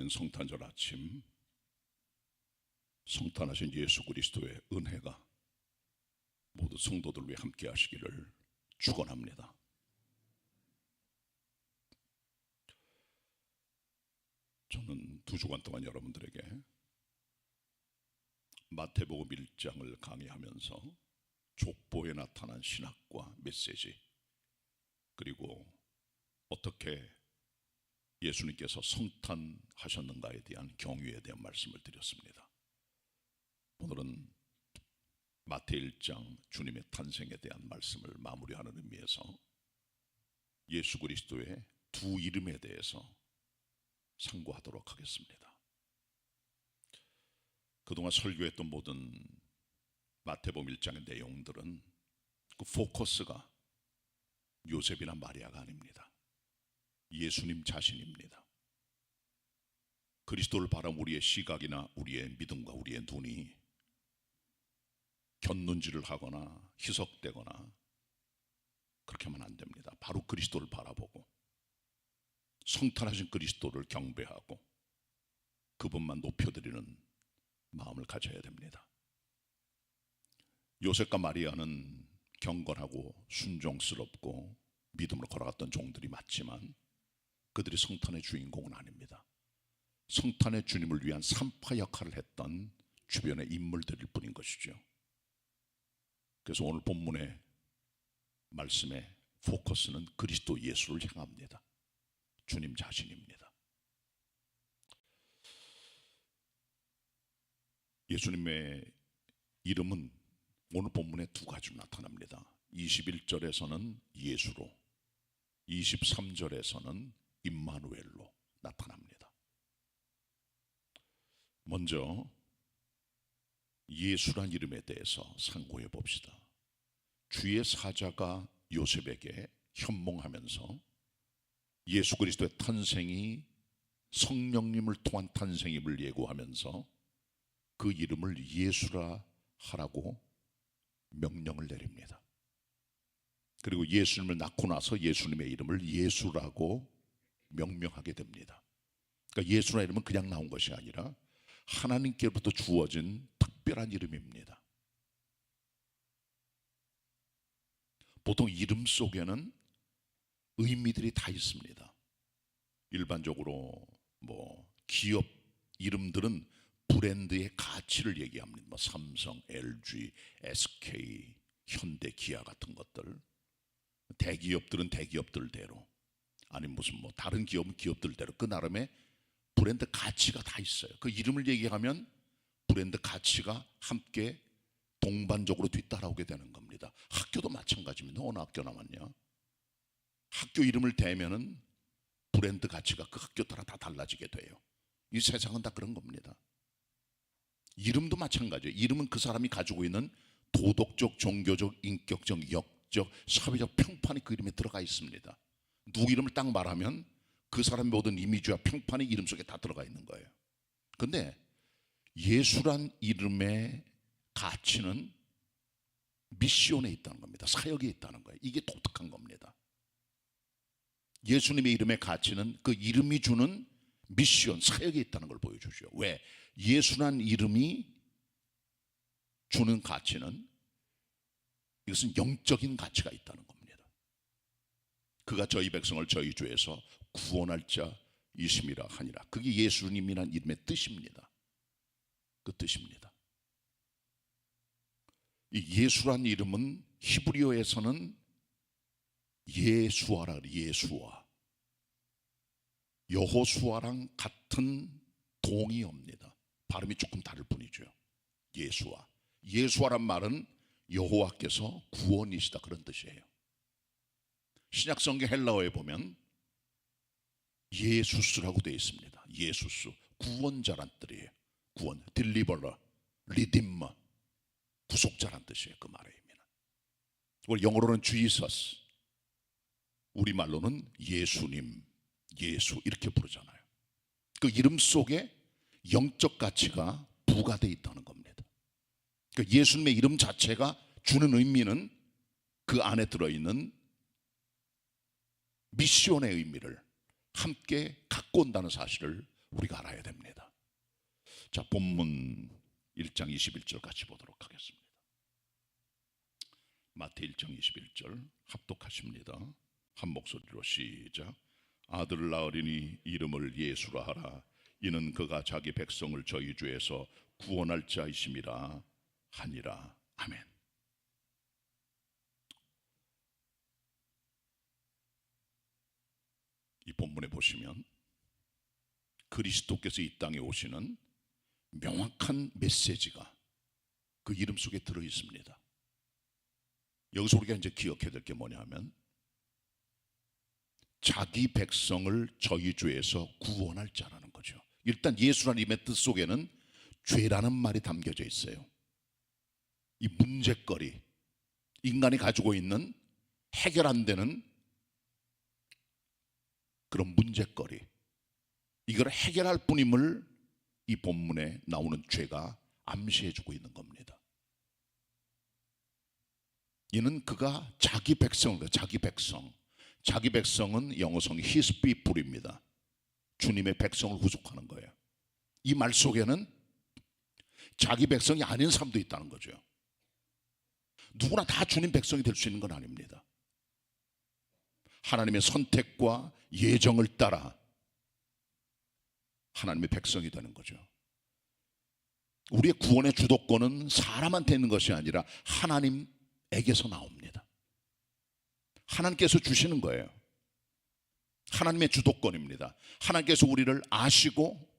기다리는 성탄절 아침, 성탄하신 예수 그리스도의 은혜가 모두 성도들 위해 함께 하시기를 축원합니다. 저는 2주간 동안 여러분들에게 마태복음 1장을 강의하면서 족보에 나타난 신학과 메시지, 그리고 어떻게 예수님께서 성탄하셨는가에 대한 경유에 대한 말씀을 드렸습니다. 오늘은 마태 1장 주님의 탄생에 대한 말씀을 마무리하는 의미에서 예수 그리스도의 두 이름에 대해서 상고하도록 하겠습니다. 그동안 설교했던 모든 마태복음 1장의 내용들은 그 포커스가 요셉이나 마리아가 아닙니다. 예수님 자신입니다. 그리스도를 바라본 우리의 시각이나 우리의 믿음과 우리의 눈이 곁눈질을 하거나 희석되거나 그렇게 하면 안 됩니다. 바로 그리스도를 바라보고 성탄하신 그리스도를 경배하고 그분만 높여드리는 마음을 가져야 됩니다. 요셉과 마리아는 경건하고 순종스럽고 믿음으로 걸어갔던 종들이 맞지만 그들이 성탄의 주인공은 아닙니다. 성탄의 주님을 위한 산파 역할을 했던 주변의 인물들일 뿐인 것이죠. 그래서 오늘 본문의 말씀의 포커스는 그리스도 예수를 향합니다. 주님 자신입니다. 예수님의 이름은 오늘 본문에 두 가지로 나타납니다. 21절에서는 예수로, 23절에서는 임마누엘로 나타납니다. 먼저 예수란 이름에 대해서 상고해 봅시다. 주의 사자가 요셉에게 현몽하면서 예수 그리스도의 탄생이 성령님을 통한 탄생임을 예고하면서 그 이름을 예수라 하라고 명령을 내립니다. 그리고 예수님을 낳고 나서 예수님의 이름을 예수라고 명명하게 됩니다. 그러니까 예수라는 이름은 그냥 나온 것이 아니라 하나님께로부터 주어진 특별한 이름입니다. 보통 이름 속에는 의미들이 다 있습니다. 일반적으로 기업 이름들은 브랜드의 가치를 얘기합니다. 삼성, LG, SK, 현대, 기아 같은 것들. 대기업들은 대기업들대로, 아니 무슨 다른 기업은 기업들대로 그 나름의 브랜드 가치가 다 있어요. 그 이름을 얘기하면 브랜드 가치가 함께 동반적으로 뒤따라오게 되는 겁니다. 학교도 마찬가지입니다. 어느 학교 나왔냐? 학교 이름을 대면은 브랜드 가치가 그 학교 따라 다 달라지게 돼요. 이 세상은 다 그런 겁니다. 이름도 마찬가지예요. 이름은 그 사람이 가지고 있는 도덕적, 종교적, 인격적, 역적, 사회적 평판이 그 이름에 들어가 있습니다. 누구 이름을 딱 말하면 그 사람의 모든 이미지와 평판이 이름 속에 다 들어가 있는 거예요. 근데 예수란 이름의 가치는 미시온에 있다는 겁니다. 사역에 있다는 거예요. 이게 독특한 겁니다. 예수님의 이름의 가치는 그 이름이 주는 미시온, 사역에 있다는 걸 보여주죠. 왜? 예수란 이름이 주는 가치는 이것은 영적인 가치가 있다는 겁니다. 그가 저희 백성을 저희 죄에서 구원할 자이심이라 하니라. 그게 예수님이란 이름의 뜻입니다. 그 뜻입니다. 이 예수란 이름은 히브리어에서는 예수아라, 예수아, 여호수아랑 같은 동의어입니다. 발음이 조금 다를 뿐이죠. 예수아. 예수아란 말은 여호와께서 구원이시다, 그런 뜻이에요. 신약성경 헬라어에 보면 예수스라고 되어 있습니다. 예수스, 구원자란 뜻이에요. 구원, 딜리버러, 리디머, 구속자란 뜻이에요. 그 말의 의미는. 이걸 영어로는 Jesus, 우리말로는 예수님, 예수 이렇게 부르잖아요. 그 이름 속에 영적 가치가 부과되어 있다는 겁니다. 그러니까 예수님의 이름 자체가 주는 의미는 그 안에 들어있는 미시온의 의미를 함께 갖고 온다는 사실을 우리가 알아야 됩니다. 자, 본문 1장 21절 같이 보도록 하겠습니다. 마태 1장 21절 합독하십니다. 한 목소리로 시작. 아들을 낳으리니 이름을 예수라 하라. 이는 그가 자기 백성을 저희 죄에서 구원할 자이심이라 하니라. 아멘. 이 본문에 보시면 그리스도께서 이 땅에 오시는 명확한 메시지가 그 이름 속에 들어 있습니다. 여기서 우리가 이제 기억해야 될 게 뭐냐 하면 자기 백성을 저희 죄에서 구원할 자라는 거죠. 일단 예수라는 이름의 뜻 속에는 죄라는 말이 담겨져 있어요. 이 문제거리, 인간이 가지고 있는 해결 안 되는 그런 문제거리, 이걸 해결할 뿐임을 이 본문에 나오는 죄가 암시해주고 있는 겁니다. 이는 그가 자기 백성을, 자기 백성은 영어성 His people입니다. 주님의 백성을 후속하는 거예요. 이 말 속에는 자기 백성이 아닌 사람도 있다는 거죠. 누구나 다 주님 백성이 될 수 있는 건 아닙니다. 하나님의 선택과 예정을 따라 하나님의 백성이 되는 거죠. 우리의 구원의 주도권은 사람한테 있는 것이 아니라 하나님에게서 나옵니다. 하나님께서 주시는 거예요. 하나님의 주도권입니다. 하나님께서 우리를 아시고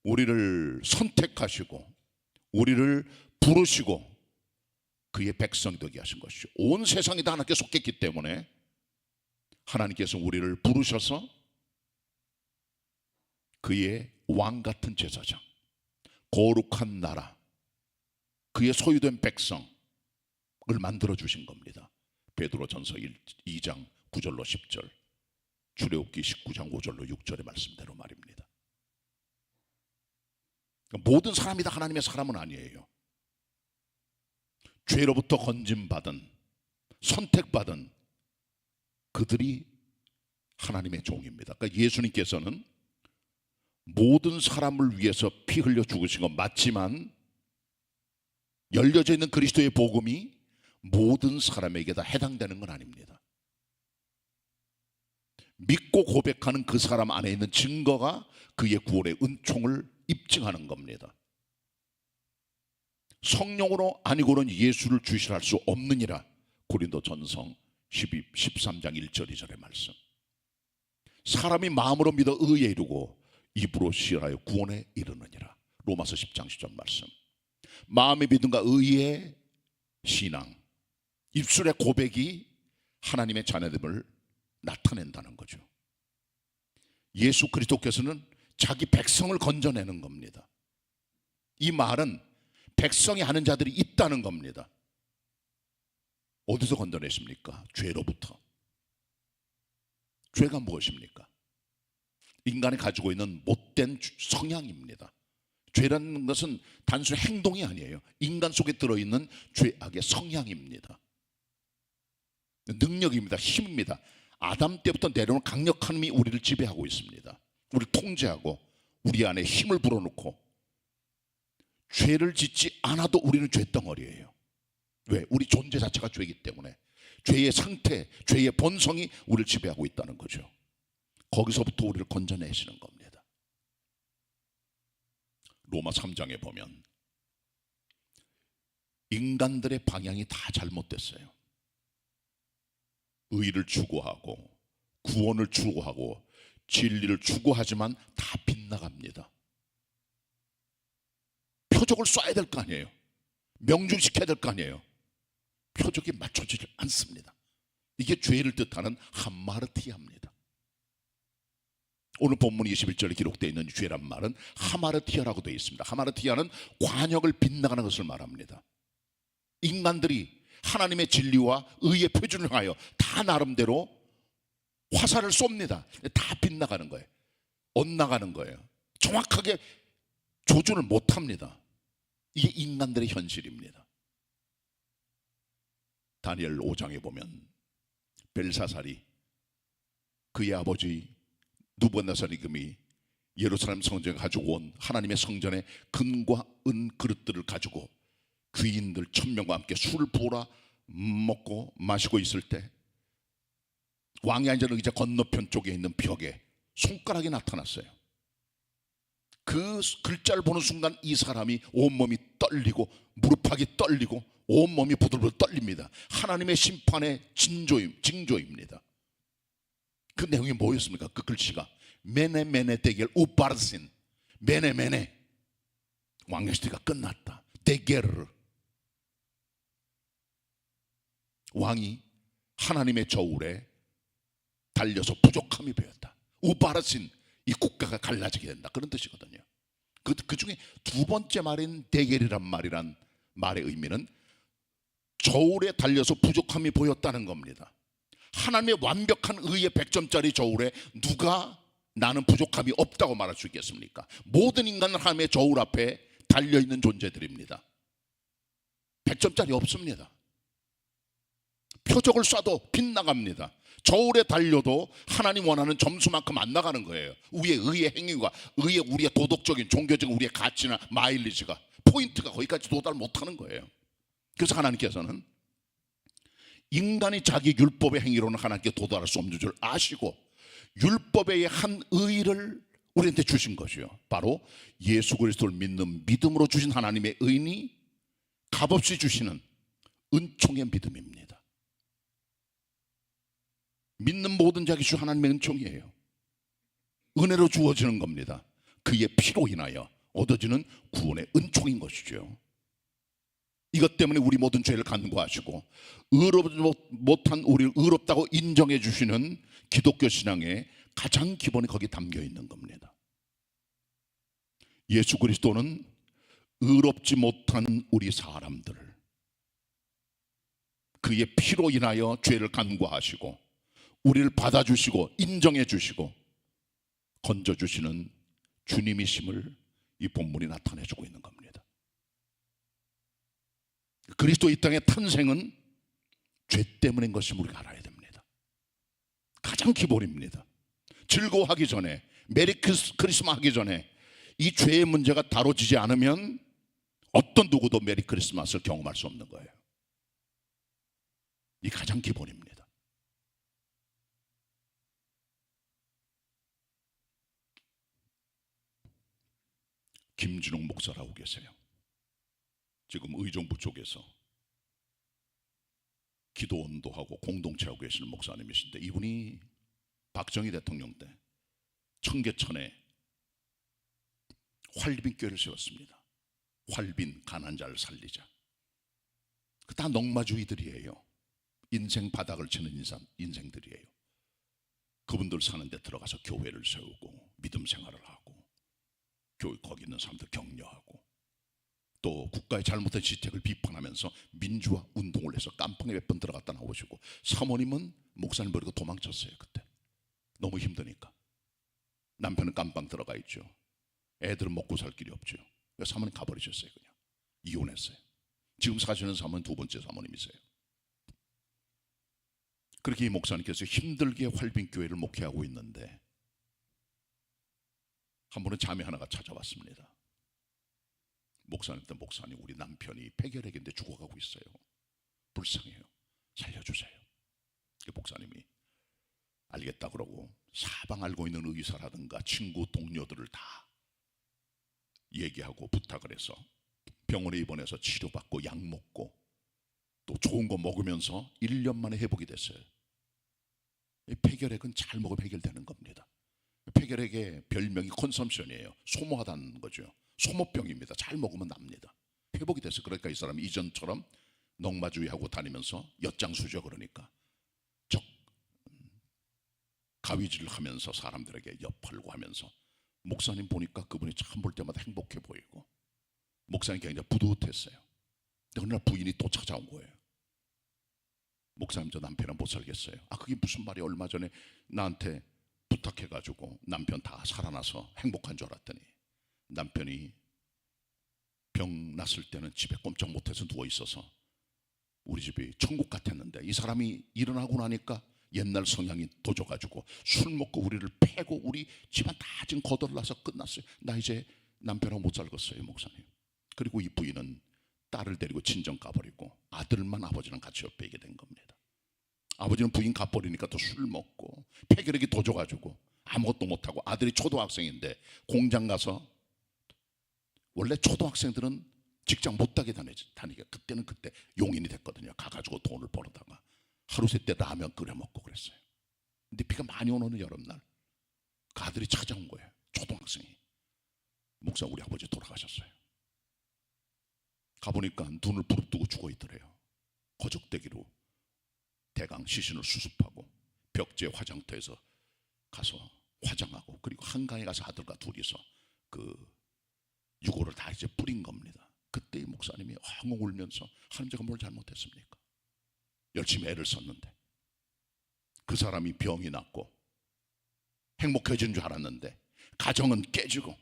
우리를 선택하시고 우리를 부르시고 그의 백성이 되게 하신 것이죠. 온 세상이 다 하나님께 속했기 때문에 하나님께서 우리를 부르셔서 그의 왕같은 제사장, 거룩한 나라, 그의 소유된 백성을 만들어 주신 겁니다. 베드로전서 2장 9절로 10절, 출애굽기 19장 5절로 6절의 말씀대로 말입니다. 모든 사람이 다 하나님의 사람은 아니에요. 죄로부터 건짐받은, 선택받은 그들이 하나님의 종입니다. 그러니까 예수님께서는 모든 사람을 위해서 피 흘려 죽으신 건 맞지만 열려져 있는 그리스도의 복음이 모든 사람에게 다 해당되는 건 아닙니다. 믿고 고백하는 그 사람 안에 있는 증거가 그의 구원의 은총을 입증하는 겁니다. 성령으로 아니고는 예수를 주시할 수 없느니라. 고린도전서 13장 1절 2절의 말씀. 사람이 마음으로 믿어 의에 이르고 입으로 시인하여 구원에 이르느니라. 로마서 10장 10절 말씀. 마음의 믿음과 의의 신앙, 입술의 고백이 하나님의 자녀됨을 나타낸다는 거죠. 예수 그리스도께서는 자기 백성을 건져내는 겁니다. 이 말은 백성이 하는 자들이 있다는 겁니다. 어디서 건져내십니까? 죄로부터. 죄가 무엇입니까? 인간이 가지고 있는 못된 성향입니다. 죄라는 것은 단순 행동이 아니에요. 인간 속에 들어있는 죄악의 성향입니다. 능력입니다. 힘입니다. 아담 때부터 내려오는 강력한 힘이 우리를 지배하고 있습니다. 우리를 통제하고 우리 안에 힘을 불어넣고 죄를 짓지 않아도 우리는 죄덩어리예요. 왜? 우리 존재 자체가 죄이기 때문에 죄의 상태, 죄의 본성이 우리를 지배하고 있다는 거죠. 거기서부터 우리를 건져내시는 겁니다. 로마 3장에 보면 인간들의 방향이 다 잘못됐어요. 의를 추구하고 구원을 추구하고 진리를 추구하지만 다 빗나갑니다. 표적을 쏴야 될 거 아니에요. 명중시켜야 될 거 아니에요. 표적이 맞춰지지 않습니다. 이게 죄를 뜻하는 하마르티아입니다. 오늘 본문 21절에 기록되어 있는 죄란 말은 하마르티아라고 되어 있습니다. 하마르티아는 관역을 빗나가는 것을 말합니다. 인간들이 하나님의 진리와 의의 표준을 하여 다 나름대로 화살을 쏩니다. 다 빗나가는 거예요. 엇나가는 거예요. 정확하게 조준을 못합니다. 이게 인간들의 현실입니다. 다니엘 5장에 보면 벨사살이 그의 아버지 누부갓네살이 예루살렘 성전에 가지고 온 하나님의 성전의 금과 은 그릇들을 가지고 귀인들 1000명과 함께 술을 부어라 먹고 마시고 있을 때 왕이 앉은 의자 건너편 쪽에 있는 벽에 손가락이 나타났어요. 그 글자를 보는 순간 이 사람이 온몸이 떨리고 무릎팍이 떨리고 온몸이 부들부들 떨립니다. 하나님의 심판의 징조입니다. 그 내용이 뭐였습니까? 그 글씨가 메네 데겔 우파르신, 메네 왕의 시대가 끝났다. 데게르, 왕이 하나님의 저울에 달려서 부족함이 보였다. 우파르신, 이 국가가 갈라지게 된다, 그런 뜻이거든요. 그 중에 두 번째 말인 데겔이란 말의 의미는 저울에 달려서 부족함이 보였다는 겁니다. 하나님의 완벽한 의의 100점짜리 저울에 누가 나는 부족함이 없다고 말할 수 있겠습니까? 모든 인간은 하나님의 저울 앞에 달려있는 존재들입니다. 100점짜리 없습니다. 표적을 쏴도 빗나갑니다. 저울에 달려도 하나님 원하는 점수만큼 안 나가는 거예요. 우리의 의의 행위가, 우리의 도덕적인 종교적인 우리의 가치나 마일리지가, 포인트가 거기까지 도달 못하는 거예요. 그래서 하나님께서는 인간이 자기 율법의 행위로는 하나님께 도달할 수 없는 줄 아시고 율법의 한 의를 우리한테 주신 것이요, 바로 예수 그리스도를 믿는 믿음으로 주신 하나님의 의니 값없이 주시는 은총의 믿음입니다. 믿는 모든 자에게 주 하나님의 은총이에요. 은혜로 주어지는 겁니다. 그의 피로 인하여 얻어지는 구원의 은총인 것이죠. 이것 때문에 우리 모든 죄를 간구하시고 의롭지 못한 우리를 의롭다고 인정해 주시는 기독교 신앙의 가장 기본이 거기 담겨 있는 겁니다. 예수 그리스도는 의롭지 못한 우리 사람들을 그의 피로 인하여 죄를 간구하시고 우리를 받아주시고 인정해 주시고 건져주시는 주님이심을 이 본문이 나타내주고 있는 겁니다. 그리스도 이 땅의 탄생은 죄 때문인 것임을 우리가 알아야 됩니다. 가장 기본입니다. 즐거워하기 전에, 메리 크리스마스 하기 전에 이 죄의 문제가 다뤄지지 않으면 어떤 누구도 메리 크리스마스를 경험할 수 없는 거예요. 이 가장 기본입니다. 김진웅 목사라고 계세요. 지금 의정부 쪽에서 기도원도 하고 공동체하고 계시는 목사님이신데, 이분이 박정희 대통령 때 청계천에 활빈교회를 세웠습니다. 활빈, 가난한 자를 살리자. 그 다 넉마주의들이에요. 인생 바닥을 치는 인생들이에요. 그분들 사는 데 들어가서 교회를 세우고 믿음 생활을 하고 교회 거기 있는 사람들 격려하고 또 국가의 잘못된 지책을 비판하면서 민주화 운동을 해서 깜빵에 몇 번 들어갔다 나오시고, 사모님은 목사님 버리고 도망쳤어요. 그때 너무 힘드니까. 남편은 깜빵 들어가 있죠. 애들은 먹고 살 길이 없죠. 사모님 가버리셨어요. 그냥 이혼했어요. 지금 사시는 사모님 두 번째 사모님이세요. 그렇게 이 목사님께서 힘들게 활빈교회를 목회하고 있는데 한 번은 자매 하나가 찾아왔습니다. 목사님한테, 목사님 우리 남편이 폐결핵인데 죽어가고 있어요. 불쌍해요. 살려주세요. 그 목사님이 알겠다 그러고 사방 알고 있는 의사라든가 친구 동료들을 다 얘기하고 부탁을 해서 병원에 입원해서 치료받고 약 먹고 또 좋은 거 먹으면서 1년 만에 회복이 됐어요. 폐결핵은 잘 먹으면 해결되는 겁니다. 폐결핵의 별명이 컨섬션이에요. 소모하다는 거죠. 소모병입니다. 잘 먹으면 납니다. 회복이 됐어요. 그러니까 이 사람이 이전처럼 넉마주의하고 다니면서 엿장수죠. 그러니까 가위질을 하면서 사람들에게 엿팔고 하면서, 목사님 보니까 그분이 참 볼 때마다 행복해 보이고 목사님 굉장히 뿌듯했어요. 근데 어느 날 부인이 또 찾아온 거예요. 목사님 저 남편은 못 살겠어요. 아 그게 무슨 말이야. 얼마 전에 나한테 부탁해가지고 남편 다 살아나서 행복한 줄 알았더니 남편이 병 났을 때는 집에 꼼짝 못해서 누워있어서 우리 집이 천국 같았는데 이 사람이 일어나고 나니까 옛날 성향이 도져가지고 술 먹고 우리를 패고 우리 집안 다 지금 거덜나서 끝났어요. 나 이제 남편하고 못 살겠어요, 목사님. 그리고 이 부인은 딸을 데리고 친정 가버리고 아들만 아버지랑 같이 옆에 있게 된 겁니다. 아버지는 부인 가버리니까 또 술 먹고 폐결핵이 도져가지고 아무것도 못하고, 아들이 초등학생인데 공장 가서, 원래 초등학생들은 직장 못하게 다니게, 그때는 그때 용인이 됐거든요. 가가지고 돈을 벌어다가 하루 세때 라면 끓여 먹고 그랬어요. 근데 비가 많이 오는 여름날 그 아들이 찾아온 거예요. 초등학생이. 목사, 우리 아버지 돌아가셨어요. 가보니까 눈을 부릅뜨고 죽어 있더래요. 거적대기로 대강 시신을 수습하고 벽제 화장터에서 가서 화장하고, 그리고 한강에 가서 아들과 둘이서 그 유골을 다 이제 뿌린 겁니다. 그때 이 목사님이 엉엉 울면서, 하나님 제가 뭘 잘못했습니까? 열심히 애를 썼는데 그 사람이 병이 났고 행복해진 줄 알았는데 가정은 깨지고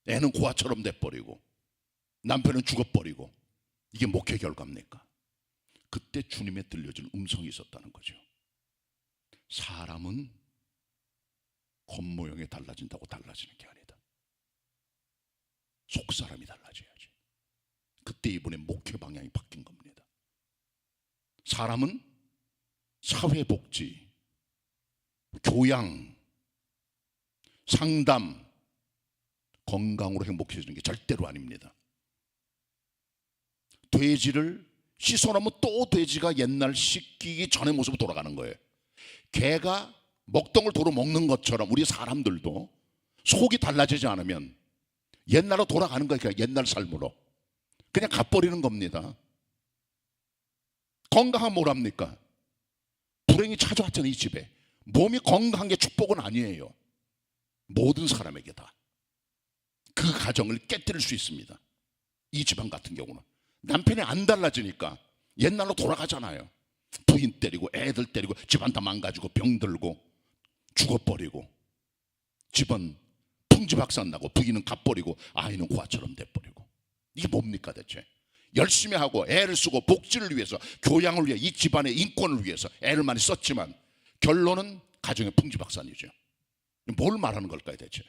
애는 고아처럼 돼버리고 남편은 죽어버리고, 이게 목회 결과입니까? 그때 주님의 들려준 음성이 있었다는 거죠. 사람은 겉모형이 달라진다고 달라지는 게 아니다. 속사람이 달라져야지. 그때 이번에 목회 방향이 바뀐 겁니다. 사람은 사회복지, 교양, 상담, 건강으로 행복해지는 게 절대로 아닙니다. 돼지를 씻어놓으면 또 돼지가 옛날 씻기기 전의 모습으로 돌아가는 거예요. 개가 먹던 걸 도로 먹는 것처럼 우리 사람들도 속이 달라지지 않으면 옛날로 돌아가는 거예요. 그냥 옛날 삶으로 그냥 가버리는 겁니다. 건강한 뭐랍니까? 불행이 찾아왔잖아요. 이 집에 몸이 건강한 게 축복은 아니에요. 모든 사람에게 다 그 가정을 깨뜨릴 수 있습니다. 이 집안 같은 경우는 남편이 안 달라지니까 옛날로 돌아가잖아요. 부인 때리고 애들 때리고 집안 다 망가지고 병들고 죽어버리고 집은 풍지박산 나고 부인은 갚버리고 아이는 고아처럼 돼버리고, 이게 뭡니까 대체? 열심히 하고 애를 쓰고 복지를 위해서, 교양을 위해, 이 집안의 인권을 위해서 애를 많이 썼지만 결론은 가정의 풍지박산이죠. 뭘 말하는 걸까요 대체?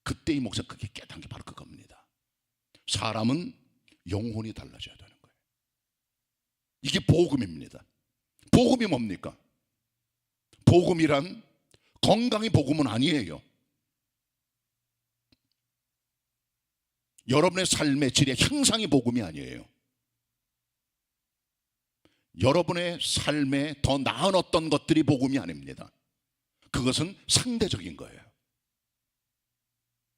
그때 이 목사 그게 깨닫는 게 바로 그겁니다. 사람은 영혼이 달라져야 되는 거예요. 이게 복음입니다. 복음이 뭡니까? 복음이란 건강이 복음은 아니에요. 여러분의 삶의 질의 향상이 복음이 아니에요. 여러분의 삶에 더 나은 어떤 것들이 복음이 아닙니다. 그것은 상대적인 거예요.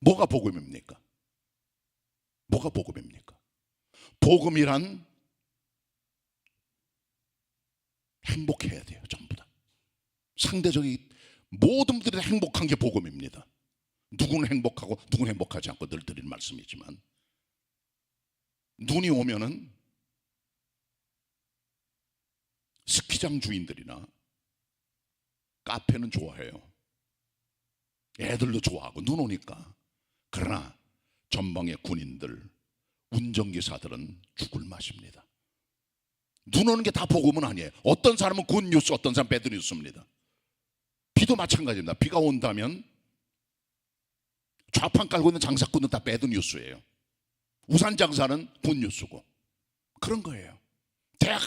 뭐가 복음입니까? 뭐가 복음입니까? 복음이란 행복해야 돼요. 전부 다 상대적인, 모든 분들이 행복한 게 복음입니다. 누구는 행복하고 누구는 행복하지 않고 늘 드리는 말씀이지만, 눈이 오면은 스키장 주인들이나 카페는 좋아해요. 애들도 좋아하고 눈 오니까. 그러나 전방의 군인들, 운전기사들은 죽을 맛입니다. 눈 오는 게 다 복음은 아니에요. 어떤 사람은 굿뉴스, 어떤 사람은 배드뉴스입니다. 비도 마찬가지입니다. 비가 온다면 좌판 깔고 있는 장사꾼은 다 배드뉴스예요. 우산 장사는 굿뉴스고, 그런 거예요. 대학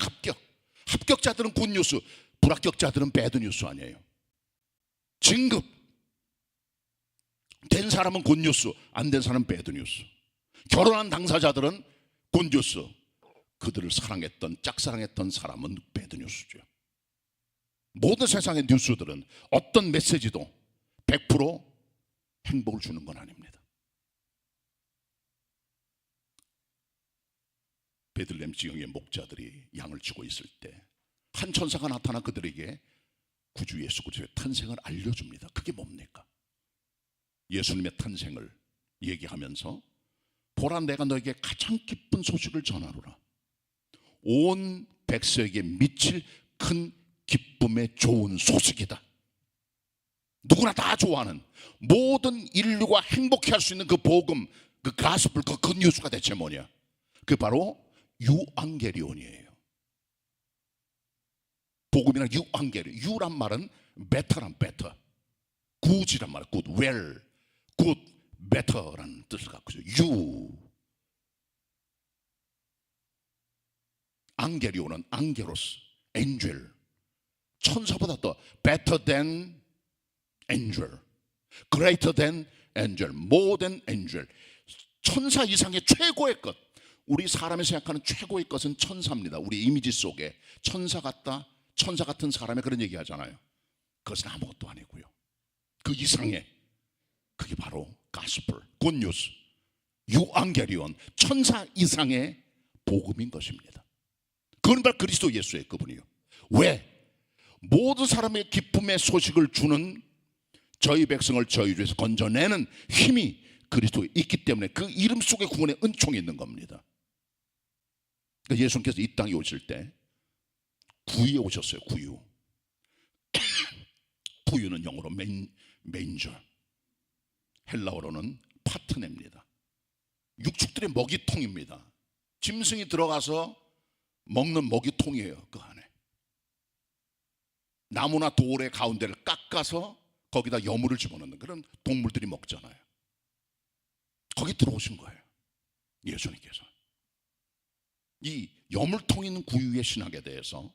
합격자들은 굿뉴스, 불합격자들은 배드뉴스 아니에요. 진급 된 사람은 굿뉴스, 안 된 사람은 배드뉴스. 결혼한 당사자들은 굿뉴스, 그들을 사랑했던, 짝사랑했던 사람은 배드뉴스죠. 모든 세상의 뉴스들은 어떤 메시지도 100% 행복을 주는 건 아닙니다. 베들레헴 지경의 목자들이 양을 치고 있을 때 한 천사가 나타나 그들에게 구주 예수 그리스도의 탄생을 알려줍니다. 그게 뭡니까? 예수님의 탄생을 얘기하면서, 보라 내가 너에게 가장 기쁜 소식을 전하노라. 온 백성에게 미칠 큰 기쁨의 좋은 소식이다. 누구나 다 좋아하는, 모든 인류가 행복해 할 수 있는 그 복음, 그 가스펠, 그 굿뉴스가 대체 뭐냐? 그 바로 유앙게리온이에요. 복음이란 유앙겔, 유란 말은 better란 better, good이란 말, good, well, good, better라는 뜻을 갖고 있어요. 유. 앙게리오는 앙게로스, angel, 천사보다 더 better than angel, greater than angel, more than angel. 천사 이상의 최고의 것. 우리 사람이 생각하는 최고의 것은 천사입니다. 우리 이미지 속에 천사 같다, 천사 같은 사람의 그런 얘기 하잖아요. 그것은 아무것도 아니고요. 그 이상의, 그게 바로 가스펠, 굿뉴스, 유앙게리온, 천사 이상의 복음인 것입니다. 그건 바로 그리스도 예수의 그분이요. 왜? 모든 사람의 기쁨의 소식을 주는 저희 백성을 저희 주에서 건져내는 힘이 그리스도에 있기 때문에 그 이름 속에 구원의 은총이 있는 겁니다. 그러니까 예수님께서 이 땅에 오실 때 구유에 오셨어요. 구유. 구유는 영어로 메인저, 헬라어로는 파트네입니다. 육축들의 먹이통입니다. 짐승이 들어가서 먹는 먹이통이에요. 그 안에 나무나 돌의 가운데를 깎아서 거기다 여물을 집어넣는 그런 동물들이 먹잖아요. 거기 들어오신 거예요. 예수님께서. 이 여물통 있는 구유의 신학에 대해서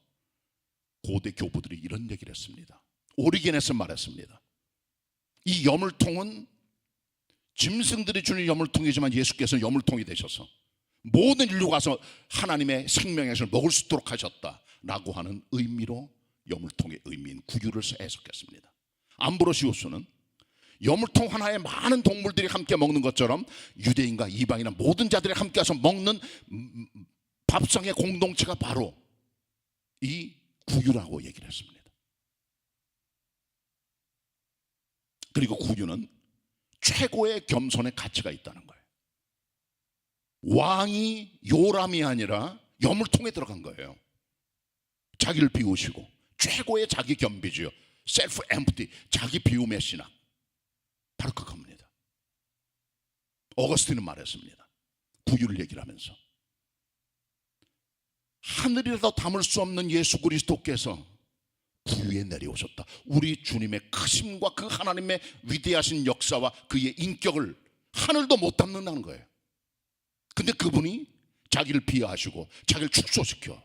고대 교부들이 이런 얘기를 했습니다. 오리게네스 말했습니다. 이 여물통은 짐승들이 주는 여물통이지만 예수께서는 여물통이 되셔서 모든 인류가 와서 하나님의 생명의 것을 먹을 수 있도록 하셨다라고 하는 의미로 여물통의 의미인 구유를 해석했습니다. 암브로시우스는 여물통 하나에 많은 동물들이 함께 먹는 것처럼 유대인과 이방인이나 모든 자들이 함께 와서 먹는 밥상의 공동체가 바로 이 구유라고 얘기를 했습니다. 그리고 구유는 최고의 겸손의 가치가 있다는 거예요. 왕이 요람이 아니라 여물통에 들어간 거예요. 자기를 비우시고 최고의 자기 겸비주요, 셀프 엠프티, 자기 비움의 신학, 바로 그겁니다. 어거스틴은 말했습니다. 구유를 얘기를 하면서 하늘이라도 담을 수 없는 예수 그리스도께서 구유에 내려오셨다. 우리 주님의 크심과 그 하나님의 위대하신 역사와 그의 인격을 하늘도 못 담는다는 거예요. 근데 그분이 자기를 비하하시고 자기를 축소시켜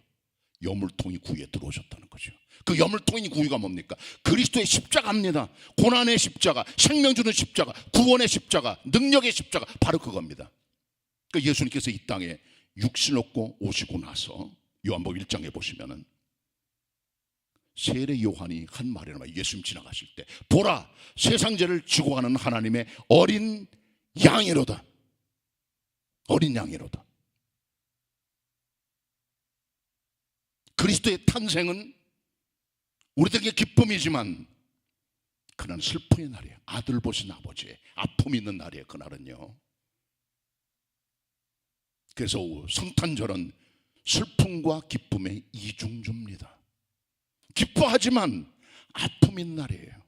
여물통이 구유에 들어오셨다는 거죠. 그 여물통이 구유가 뭡니까? 그리스도의 십자가입니다. 고난의 십자가, 생명 주는 십자가, 구원의 십자가, 능력의 십자가, 바로 그겁니다. 그러니까 예수님께서 이 땅에 육신 얻고 오시고 나서 요한복음 1장에 보시면은 세례 요한이 한 말이란 예수님 지나가실 때 보라 세상 죄를 지고 가는 하나님의 어린 양이로다. 어린 양이로다. 그리스도의 탄생은 우리들에게 기쁨이지만 그날은 슬픔의 날이에요. 아들 보신 아버지의 아픔이 있는 날이에요. 그날은요. 그래서 성탄절은 슬픔과 기쁨의 이중주입니다. 기뻐하지만 아픔이 있는 날이에요.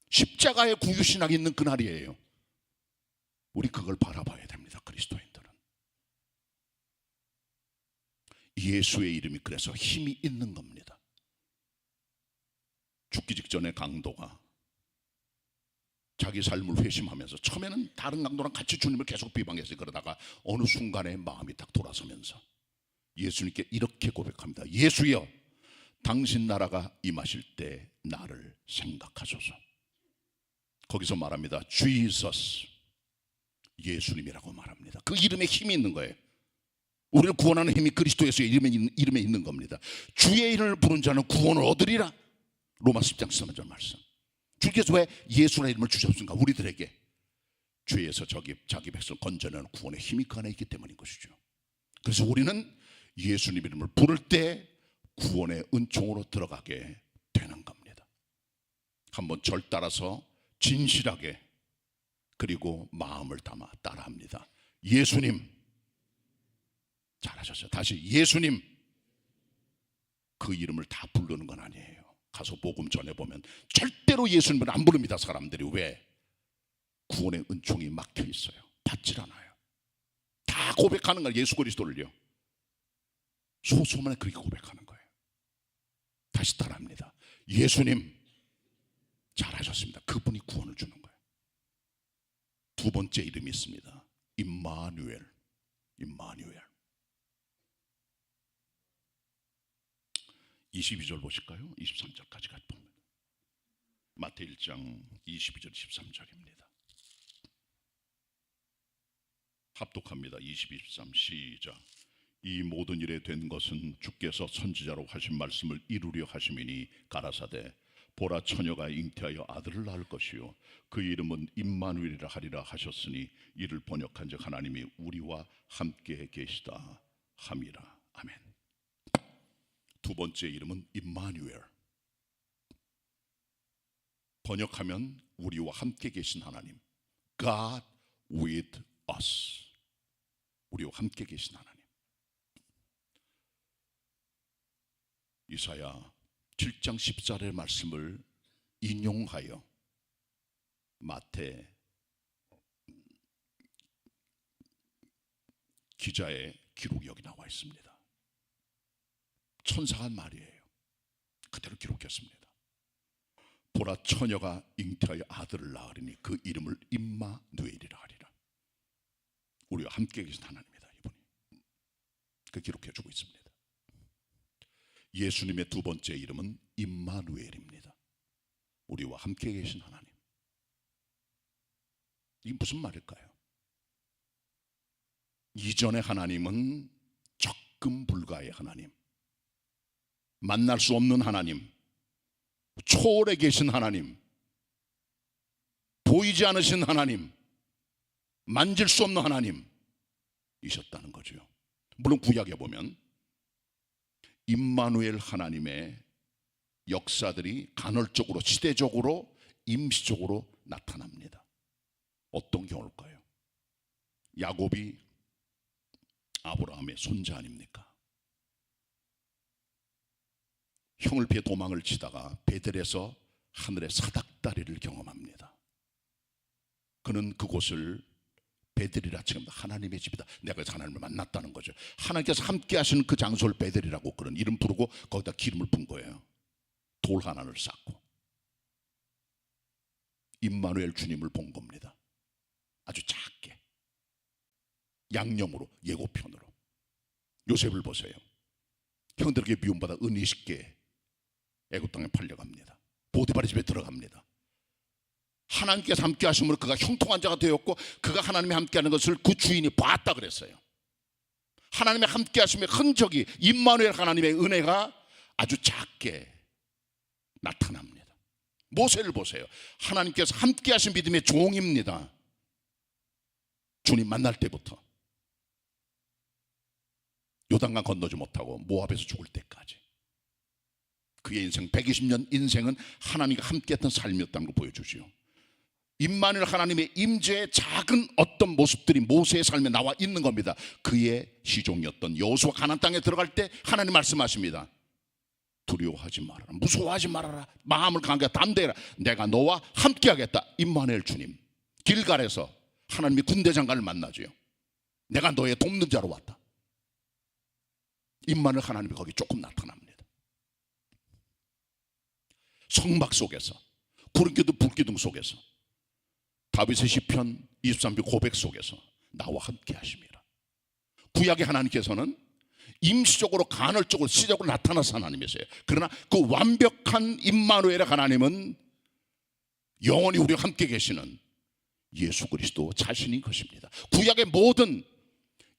십자가의 구유신학이 있는 그날이에요. 우리 그걸 바라봐야 됩니다. 그리스도인들은. 예수의 이름이 그래서 힘이 있는 겁니다. 죽기 직전에 강도가 자기 삶을 회심하면서 처음에는 다른 강도랑 같이 주님을 계속 비방했어요. 그러다가 어느 순간에 마음이 딱 돌아서면서 예수님께 이렇게 고백합니다. 예수여, 당신 나라가 임하실 때 나를 생각하소서. 거기서 말합니다. Jesus, 예수님이라고 말합니다. 그 이름에 힘이 있는 거예요. 우리를 구원하는 힘이 그리스도 예수의 이름에 있는 겁니다. 주의 이름을 부른 자는 구원을 얻으리라. 로마 10장 13절 말씀. 주께서 왜 예수라는 이름을 주셨습니까? 우리들에게 죄에서 자기 백성을 건져내는 구원의 힘이 그 안에 있기 때문인 것이죠. 그래서 우리는 예수님 이름을 부를 때 구원의 은총으로 들어가게 되는 겁니다. 한번 절 따라서 진실하게 그리고 마음을 담아 따라합니다. 예수님. 잘하셨어요. 다시 예수님. 그 이름을 다 부르는 건 아니에요. 가서 복음 전해보면 절대로 예수님을 안 부릅니다. 사람들이. 왜? 구원의 은총이 막혀 있어요. 받질 않아요. 다 고백하는 거예요. 예수 그리스도를요. 소수만 그렇게 고백하는 거예요. 다시 따라합니다. 예수님 잘하셨습니다. 그분이 구원을 주는 거예요. 두 번째 이름이 있습니다. 임마누엘. 임마누엘. 22절 보실까요? 23절까지 같이 봅니다. 마태오 1장 22절 13절입니다. 합독합니다. 22, 23 시작. 이 모든 일에 된 것은 주께서 선지자로 하신 말씀을 이루려 하심이니 가라사대 보라 처녀가 잉태하여 아들을 낳을 것이요 그 이름은 임마누엘이라 하리라 하셨으니 이를 번역한즉 하나님이 우리와 함께 계시다 함이라. 아멘. 두 번째 이름은 임마누엘. 번역하면 우리와 함께 계신 하나님. God with us. 우리와 함께 계신 하나님. 이사야 7장 14절의 말씀을 인용하여 마태 기자의 기록이 여기 나와 있습니다. 천사가 한 말이에요. 그대로 기록했습니다. 보라 처녀가 잉태하여 아들을 낳으리니 그 이름을 임마누엘이라 하리라. 우리와 함께 계신 하나님이다. 이분이 그 기록해주고 있습니다. 예수님의 두 번째 이름은 임마누엘입니다. 우리와 함께 계신 하나님. 이게 무슨 말일까요? 이전의 하나님은 접근 불가의 하나님, 만날 수 없는 하나님, 초월에 계신 하나님, 보이지 않으신 하나님, 만질 수 없는 하나님이셨다는 거죠. 물론 구약에 보면 임마누엘 하나님의 역사들이 간헐적으로, 시대적으로, 임시적으로 나타납니다. 어떤 경우일까요? 야곱이 아브라함의 손자 아닙니까? 형을 피해 도망을 치다가 베델에서 하늘의 사닥다리를 경험합니다. 그는 그곳을 베델이라 칭합니다. 하나님의 집이다. 내가 그래서 하나님을 만났다는 거죠. 하나님께서 함께 하시는 그 장소를 베델이라고 그런 이름 부르고 거기다 기름을 푼 거예요. 돌 하나를 쌓고 임마누엘 주님을 본 겁니다. 아주 작게 양념으로, 예고편으로. 요셉을 보세요. 형들에게 미움받아 은이쉽게 애굽 땅에 팔려갑니다. 보디바리 집에 들어갑니다. 하나님께서 함께 하심으로 그가 형통한 자가 되었고 그가 하나님이 함께 하는 것을 그 주인이 봤다 그랬어요. 하나님의 함께 하심의 흔적이, 임마누엘 하나님의 은혜가 아주 작게 나타납니다. 모세를 보세요. 하나님께서 함께 하신 믿음의 종입니다. 주님 만날 때부터 요단강 건너지 못하고 모압에서 죽을 때까지 그의 인생 120년 인생은 하나님과 함께했던 삶이었다는 걸 보여주죠. 임마누엘 하나님의 임재의 작은 어떤 모습들이 모세의 삶에 나와 있는 겁니다. 그의 시종이었던 여호수아 가나안 땅에 들어갈 때 하나님 말씀하십니다. 두려워하지 말아라, 무서워하지 말아라, 마음을 강하게 담대해라, 내가 너와 함께하겠다. 임마누엘 주님, 길갈에서 하나님이 군대 장관을 만나죠. 내가 너의 돕는 자로 왔다. 임마누엘 하나님이 거기 조금 나타납니다. 성막 속에서, 구름기둥 불기둥 속에서, 다윗의 시편 23편 고백 속에서 나와 함께 하십니다. 구약의 하나님께서는 임시적으로, 간헐적으로, 시적으로 나타나서 하나님이세요. 그러나 그 완벽한 임마누엘의 하나님은 영원히 우리와 함께 계시는 예수 그리스도 자신인 것입니다. 구약의 모든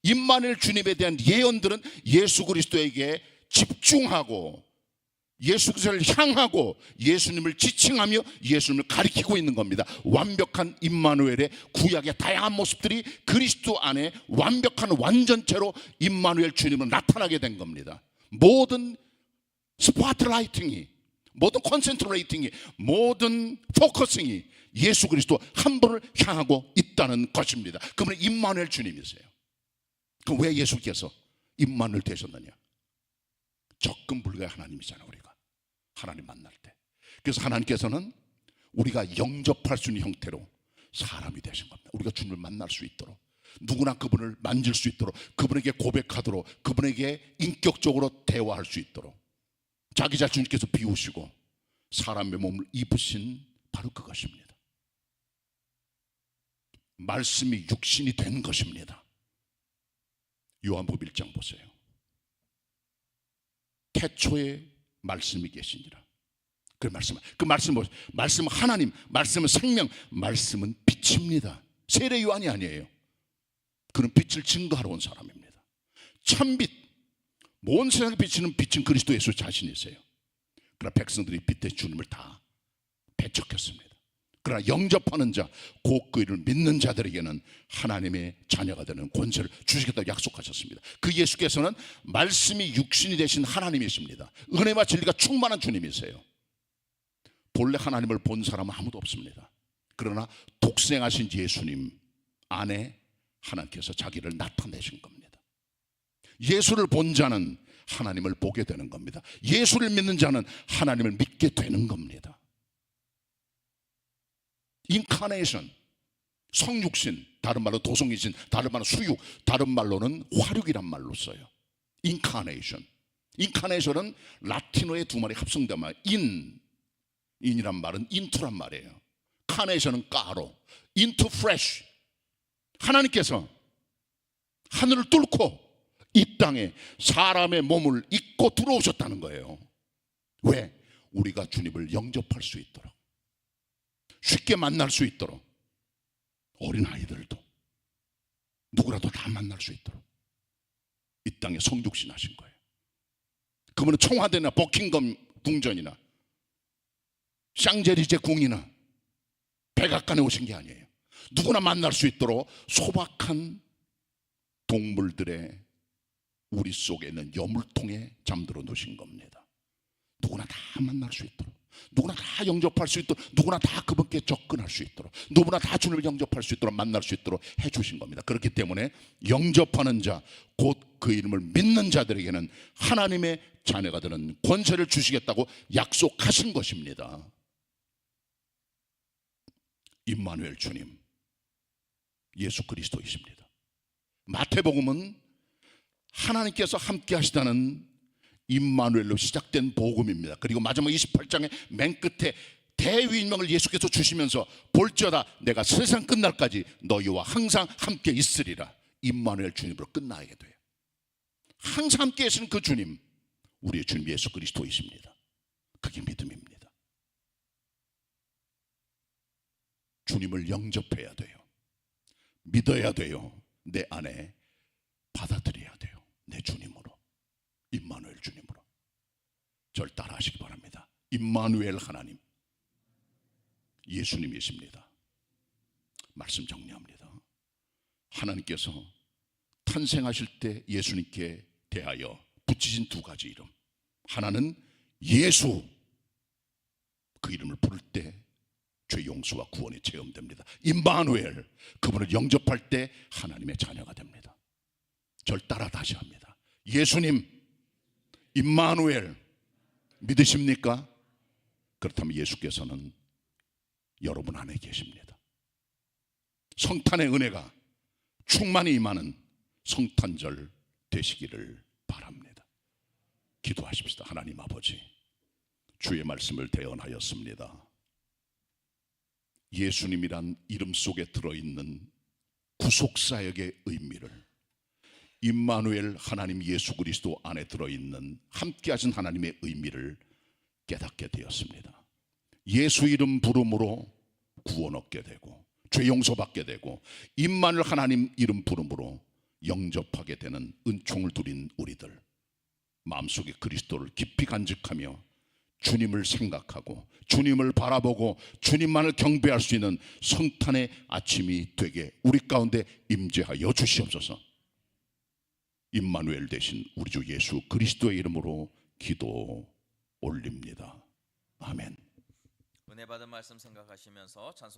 임마누엘 주님에 대한 예언들은 예수 그리스도에게 집중하고 예수 그리스도를 향하고 예수님을 지칭하며 예수님을 가리키고 있는 겁니다. 완벽한 임마누엘의 구약의 다양한 모습들이 그리스도 안에 완벽한 완전체로 임마누엘 주님은 나타나게 된 겁니다. 모든 스포트라이팅이, 모든 컨센트레이팅이, 모든 포커싱이 예수 그리스도 한 분을 향하고 있다는 것입니다. 그분은 임마누엘 주님이세요. 그럼 왜 예수께서 임마누엘 되셨느냐? 접근 불가의 하나님이잖아요. 우리가 하나님 만날 때, 그래서 하나님께서는 우리가 영접할 수 있는 형태로 사람이 되신 겁니다. 우리가 주님을 만날 수 있도록, 누구나 그분을 만질 수 있도록, 그분에게 고백하도록, 그분에게 인격적으로 대화할 수 있도록. 자기 자신께서 비우시고 사람의 몸을 입으신 바로 그것입니다. 말씀이 육신이 된 것입니다. 요한복음 1장 보세요. 태초에 말씀이 계시니라. 그 말씀은 뭐죠? 말씀은 하나님, 말씀은 생명, 말씀은 빛입니다. 세례 요한이 아니에요. 그는 빛을 증거하러 온 사람입니다. 참빛, 온 세상에 비치는 빛은 그리스도 예수 자신이세요. 그러나 백성들이 빛의 주님을 다 배척했습니다. 그러나 영접하는 자, 곧 그 이름을 믿는 자들에게는 하나님의 자녀가 되는 권세를 주시겠다고 약속하셨습니다. 그 예수께서는 말씀이 육신이 되신 하나님이십니다. 은혜와 진리가 충만한 주님이세요. 본래 하나님을 본 사람은 아무도 없습니다. 그러나 독생하신 예수님 안에 하나님께서 자기를 나타내신 겁니다. 예수를 본 자는 하나님을 보게 되는 겁니다. 예수를 믿는 자는 하나님을 믿게 되는 겁니다. 인카네이션, 성육신, 다른 말로 도성이신, 다른 말로 수육, 다른 말로는 화륙이란 말로 써요. 인카네이션. 인카네이션은 라틴어의 두 말이 합성된 말. 인이란 말은 인투란 말이에요. 카네이션은 가로, 인투 프레쉬. 하나님께서 하늘을 뚫고 이 땅에 사람의 몸을 입고 들어오셨다는 거예요. 왜? 우리가 주님을 영접할 수 있도록, 쉽게 만날 수 있도록, 어린아이들도 누구라도 다 만날 수 있도록 이 땅에 성육신 하신 거예요. 그분은 청와대나 버킹엄 궁전이나 샹제리제 궁이나 백악관에 오신 게 아니에요. 누구나 만날 수 있도록 소박한 동물들의 우리 속에 있는 여물통에 잠들어 놓으신 겁니다. 누구나 다 만날 수 있도록, 누구나 다 영접할 수 있도록, 누구나 다 그분께 접근할 수 있도록, 누구나 다 주님을 영접할 수 있도록, 만날 수 있도록 해주신 겁니다. 그렇기 때문에 영접하는 자, 곧 그 이름을 믿는 자들에게는 하나님의 자녀가 되는 권세를 주시겠다고 약속하신 것입니다. 임마누엘 주님, 예수 그리스도이십니다. 마태복음은 하나님께서 함께 하시다는 임마누엘로 시작된 복음입니다. 그리고 마지막 28장의 맨 끝에 대위명을 예수께서 주시면서 볼지어다 내가 세상 끝날까지 너희와 항상 함께 있으리라. 임마누엘 주님으로 끝나게 돼요. 항상 함께 계시는 그 주님, 우리의 주님 예수 그리스도이십니다. 그게 믿음입니다. 주님을 영접해야 돼요. 믿어야 돼요. 내 안에 받아들여야 돼요. 내 주님으로, 임마누엘 주님으로. 절 따라 하시기 바랍니다. 임마누엘 하나님, 예수님이십니다. 말씀 정리합니다. 하나님께서 탄생하실 때 예수님께 대하여 붙이신 두 가지 이름, 하나는 예수, 그 이름을 부를 때 죄 용서와 구원이 체험됩니다. 임마누엘, 그분을 영접할 때 하나님의 자녀가 됩니다. 절 따라 다시 합니다. 예수님, 임마누엘, 믿으십니까? 그렇다면 예수께서는 여러분 안에 계십니다. 성탄의 은혜가 충만히 임하는 성탄절 되시기를 바랍니다. 기도하십시다. 하나님 아버지, 주의 말씀을 대언하였습니다. 예수님이란 이름 속에 들어있는 구속사역의 의미를, 임마누엘 하나님 예수 그리스도 안에 들어있는 함께하신 하나님의 의미를 깨닫게 되었습니다. 예수 이름 부름으로 구원 얻게 되고 죄 용서받게 되고, 임마누엘 하나님 이름 부름으로 영접하게 되는 은총을 누린 우리들, 마음속에 그리스도를 깊이 간직하며 주님을 생각하고 주님을 바라보고 주님만을 경배할 수 있는 성탄의 아침이 되게 우리 가운데 임재하여 주시옵소서. 임마누엘 되신 우리 주 예수 그리스도의 이름으로 기도 올립니다. 아멘. 은혜 받은 말씀 생각하시면서 찬송